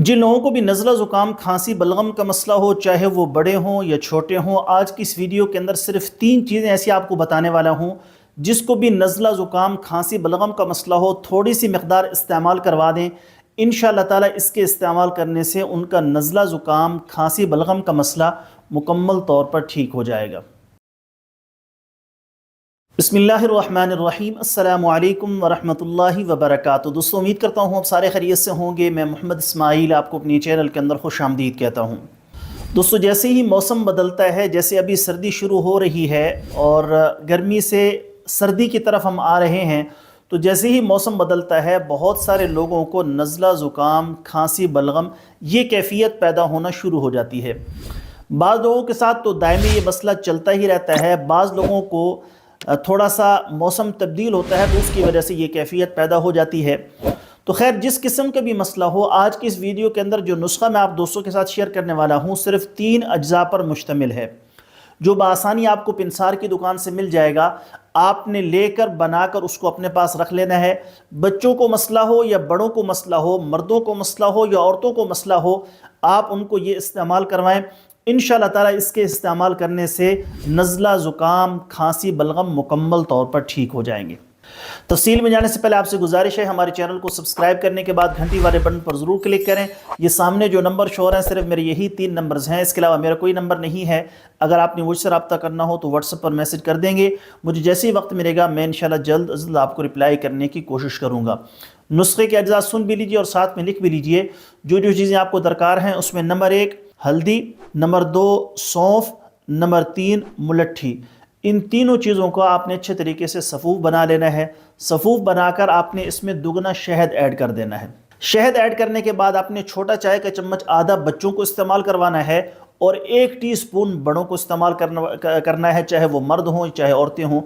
جن لوگوں کو بھی نزلہ زکام کھانسی بلغم کا مسئلہ ہو، چاہے وہ بڑے ہوں یا چھوٹے ہوں، آج کی اس ویڈیو کے اندر صرف 3 چیزیں ایسی آپ کو بتانے والا ہوں جس کو بھی نزلہ زکام کھانسی بلغم کا مسئلہ ہو تھوڑی سی مقدار استعمال کروا دیں، انشاءاللہ تعالیٰ اس کے استعمال کرنے سے ان کا نزلہ زکام کھانسی بلغم کا مسئلہ مکمل طور پر ٹھیک ہو جائے گا۔ بسم اللہ الرحمن الرحیم، السلام علیکم ورحمۃ اللہ وبرکاتہ۔ دوستو امید کرتا ہوں آپ سارے خیریت سے ہوں گے۔ میں محمد اسماعیل آپ کو اپنی چینل کے اندر خوش آمدید کہتا ہوں۔ دوستو جیسے ہی موسم بدلتا ہے، جیسے ابھی سردی شروع ہو رہی ہے اور گرمی سے سردی کی طرف ہم آ رہے ہیں، تو جیسے ہی موسم بدلتا ہے بہت سارے لوگوں کو نزلہ زکام کھانسی بلغم یہ کیفیت پیدا ہونا شروع ہو جاتی ہے۔ بعض لوگوں کے ساتھ تو دائمی یہ مسئلہ چلتا ہی رہتا ہے، بعض لوگوں کو تھوڑا سا موسم تبدیل ہوتا ہے تو اس کی وجہ سے یہ کیفیت پیدا ہو جاتی ہے۔ تو خیر جس قسم کا بھی مسئلہ ہو، آج کی اس ویڈیو کے اندر جو نسخہ میں آپ دوستوں کے ساتھ شیئر کرنے والا ہوں صرف 3 اجزاء پر مشتمل ہے، جو بآسانی آپ کو پنسار کی دکان سے مل جائے گا۔ آپ نے لے کر بنا کر اس کو اپنے پاس رکھ لینا ہے۔ بچوں کو مسئلہ ہو یا بڑوں کو مسئلہ ہو، مردوں کو مسئلہ ہو یا عورتوں کو مسئلہ ہو، آپ ان کو یہ استعمال کروائیں۔ انشاءاللہ تعالیٰ اس کے استعمال کرنے سے نزلہ زکام کھانسی بلغم مکمل طور پر ٹھیک ہو جائیں گے۔ تفصیل میں جانے سے پہلے آپ سے گزارش ہے ہمارے چینل کو سبسکرائب کرنے کے بعد گھنٹی والے بٹن پر ضرور کلک کریں۔ یہ سامنے جو نمبر شو ہو رہے ہیں صرف میرے یہی 3 نمبرز ہیں، اس کے علاوہ میرا کوئی نمبر نہیں ہے۔ اگر آپ نے مجھ سے رابطہ کرنا ہو تو واٹس ایپ پر میسج کر دیں گے، مجھے جیسے ہی وقت ملے گا میں انشاءاللہ جلد از جلد آپ کو رپلائی کرنے کی کوشش کروں گا۔ نسخے کے اجزاء سن بھی لیجئے اور ساتھ میں لکھ بھی لیجئے۔ جو چیزیں آپ کو درکار ہیں اس میں نمبر 1 ہلدی، نمبر 2 سونف، نمبر 3 ملٹھی۔ ان تینوں چیزوں کو آپ نے اچھے طریقے سے صفوف بنا لینا ہے۔ صفوف بنا کر آپ نے اس میں دگنا شہد ایڈ کر دینا ہے۔ شہد ایڈ کرنے کے بعد آپ نے چھوٹا چائے کا چمچ آدھا بچوں کو استعمال کروانا ہے اور 1 ٹی سپون بڑوں کو استعمال کرنا ہے، چاہے وہ مرد ہوں چاہے عورتیں ہوں۔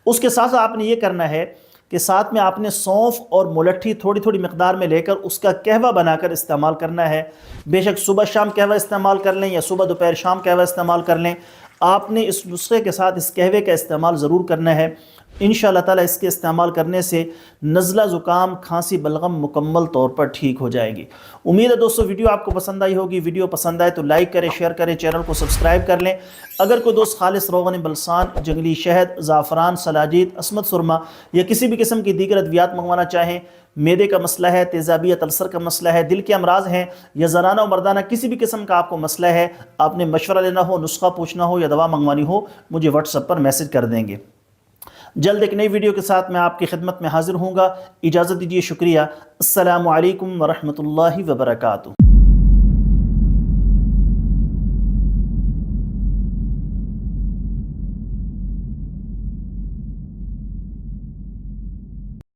اس کے ساتھ آپ نے یہ کرنا ہے کہ ساتھ میں آپ نے سونف اور ملٹھی تھوڑی تھوڑی مقدار میں لے کر اس کا قہوہ بنا کر استعمال کرنا ہے۔ بے شک صبح شام قہوہ استعمال کر لیں یا صبح دوپہر شام قہوہ استعمال کر لیں، آپ نے اس نسخے کے ساتھ اس قہوے کا استعمال ضرور کرنا ہے۔ انشاءاللہ تعالیٰ اس کے استعمال کرنے سے نزلہ زکام کھانسی بلغم مکمل طور پر ٹھیک ہو جائے گی۔ امید ہے دوستو ویڈیو آپ کو پسند آئی ہوگی۔ ویڈیو پسند آئے تو لائک کریں، شیئر کریں، چینل کو سبسکرائب کر لیں۔ اگر کوئی دوست خالص روغن بلسان، جنگلی شہد، زعفران، سلاجید، عصمت سرما یا کسی بھی قسم کی دیگر ادویات منگوانا چاہیں، معدے کا مسئلہ ہے، تیزابیت السر کا مسئلہ ہے، دل کے امراض ہیں یا زنانہ و مردانہ کسی بھی قسم کا آپ کو مسئلہ ہے، آپ نے مشورہ لینا ہو، نسخہ پوچھنا ہو یا دوا منگوانی ہو، مجھے واٹس ایپ پر میسج کر دیں گے۔ جلد ایک نئی ویڈیو کے ساتھ میں آپ کی خدمت میں حاضر ہوں گا۔ اجازت دیجیے، شکریہ۔ السلام علیکم ورحمۃ اللہ وبرکاتہ۔